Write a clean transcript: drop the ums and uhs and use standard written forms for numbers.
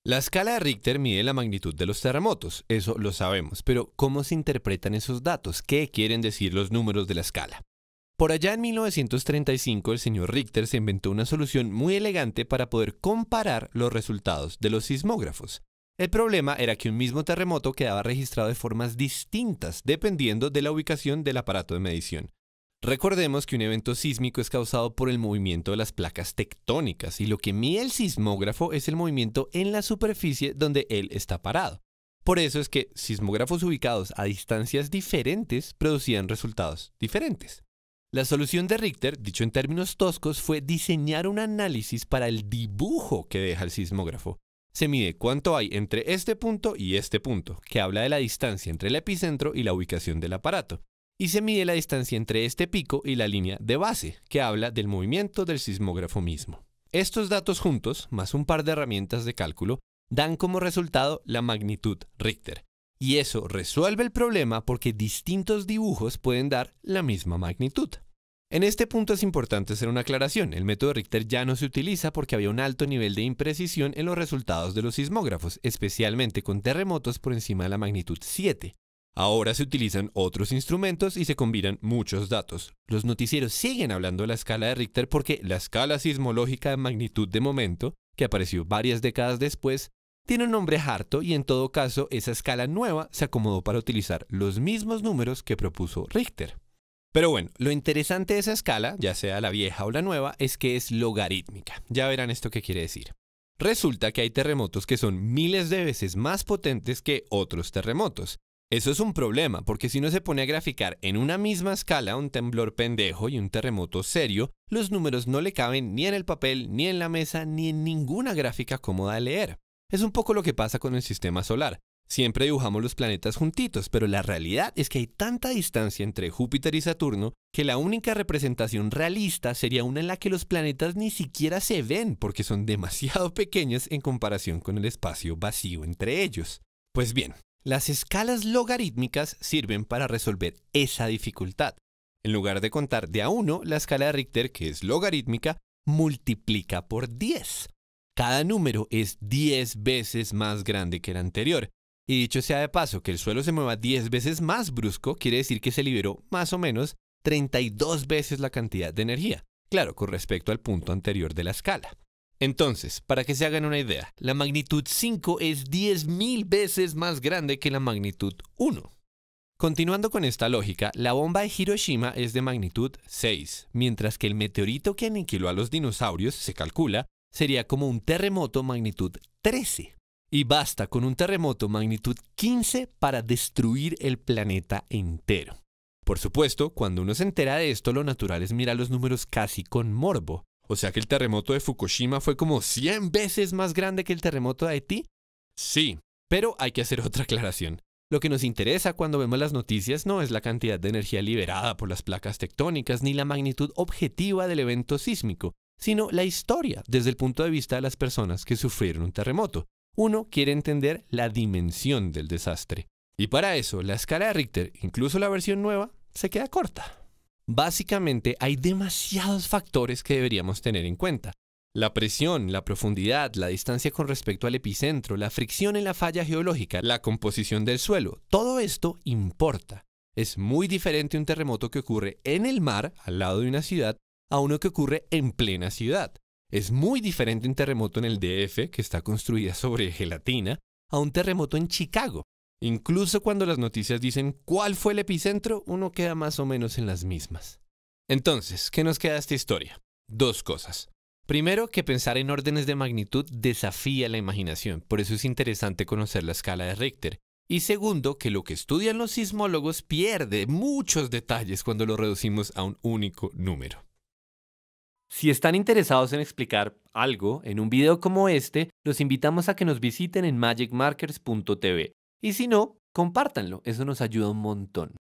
La escala de Richter mide la magnitud de los terremotos, eso lo sabemos, pero ¿cómo se interpretan esos datos? ¿Qué quieren decir los números de la escala? Por allá en 1935 el señor Richter se inventó una solución muy elegante para poder comparar los resultados de los sismógrafos. El problema era que un mismo terremoto quedaba registrado de formas distintas dependiendo de la ubicación del aparato de medición. Recordemos que un evento sísmico es causado por el movimiento de las placas tectónicas y lo que mide el sismógrafo es el movimiento en la superficie donde él está parado. Por eso es que sismógrafos ubicados a distancias diferentes producían resultados diferentes. La solución de Richter, dicho en términos toscos, fue diseñar un análisis para el dibujo que deja el sismógrafo. Se mide cuánto hay entre este punto y este punto, que habla de la distancia entre el epicentro y la ubicación del aparato. Y se mide la distancia entre este pico y la línea de base, que habla del movimiento del sismógrafo mismo. Estos datos juntos, más un par de herramientas de cálculo, dan como resultado la magnitud Richter. Y eso resuelve el problema porque distintos dibujos pueden dar la misma magnitud. En este punto es importante hacer una aclaración. El método Richter ya no se utiliza porque había un alto nivel de imprecisión en los resultados de los sismógrafos, especialmente con terremotos por encima de la magnitud 7. Ahora se utilizan otros instrumentos y se combinan muchos datos. Los noticieros siguen hablando de la escala de Richter porque la escala sismológica de magnitud de momento, que apareció varias décadas después, tiene un nombre harto y en todo caso esa escala nueva se acomodó para utilizar los mismos números que propuso Richter. Pero bueno, lo interesante de esa escala, ya sea la vieja o la nueva, es que es logarítmica. Ya verán esto qué quiere decir. Resulta que hay terremotos que son miles de veces más potentes que otros terremotos. Eso es un problema, porque si uno se pone a graficar en una misma escala un temblor pendejo y un terremoto serio, los números no le caben ni en el papel, ni en la mesa, ni en ninguna gráfica cómoda de leer. Es un poco lo que pasa con el sistema solar. Siempre dibujamos los planetas juntitos, pero la realidad es que hay tanta distancia entre Júpiter y Saturno que la única representación realista sería una en la que los planetas ni siquiera se ven porque son demasiado pequeños en comparación con el espacio vacío entre ellos. Pues bien, las escalas logarítmicas sirven para resolver esa dificultad. En lugar de contar de a 1, la escala de Richter, que es logarítmica, multiplica por 10. Cada número es 10 veces más grande que el anterior. Y dicho sea de paso, que el suelo se mueva 10 veces más brusco quiere decir que se liberó más o menos 32 veces la cantidad de energía. Claro, con respecto al punto anterior de la escala. Entonces, para que se hagan una idea, la magnitud 5 es 10.000 veces más grande que la magnitud 1. Continuando con esta lógica, la bomba de Hiroshima es de magnitud 6, mientras que el meteorito que aniquiló a los dinosaurios, se calcula, sería como un terremoto magnitud 13. Y basta con un terremoto magnitud 15 para destruir el planeta entero. Por supuesto, cuando uno se entera de esto, lo natural es mirar los números casi con morbo. O sea que el terremoto de Fukushima fue como 100 veces más grande que el terremoto de Haití. Sí, pero hay que hacer otra aclaración. Lo que nos interesa cuando vemos las noticias no es la cantidad de energía liberada por las placas tectónicas ni la magnitud objetiva del evento sísmico, sino la historia desde el punto de vista de las personas que sufrieron un terremoto. Uno quiere entender la dimensión del desastre. Y para eso, la escala de Richter, incluso la versión nueva, se queda corta. Básicamente, hay demasiados factores que deberíamos tener en cuenta. La presión, la profundidad, la distancia con respecto al epicentro, la fricción en la falla geológica, la composición del suelo, todo esto importa. Es muy diferente un terremoto que ocurre en el mar, al lado de una ciudad, a uno que ocurre en plena ciudad. Es muy diferente un terremoto en el DF, que está construida sobre gelatina, a un terremoto en Chicago. Incluso cuando las noticias dicen cuál fue el epicentro, uno queda más o menos en las mismas. Entonces, ¿qué nos queda de esta historia? Dos cosas. Primero, que pensar en órdenes de magnitud desafía la imaginación, por eso es interesante conocer la escala de Richter. Y segundo, que lo que estudian los sismólogos pierde muchos detalles cuando lo reducimos a un único número. Si están interesados en explicar algo en un video como este, los invitamos a que nos visiten en magicmarkers.tv. Y si no, compártanlo, eso nos ayuda un montón.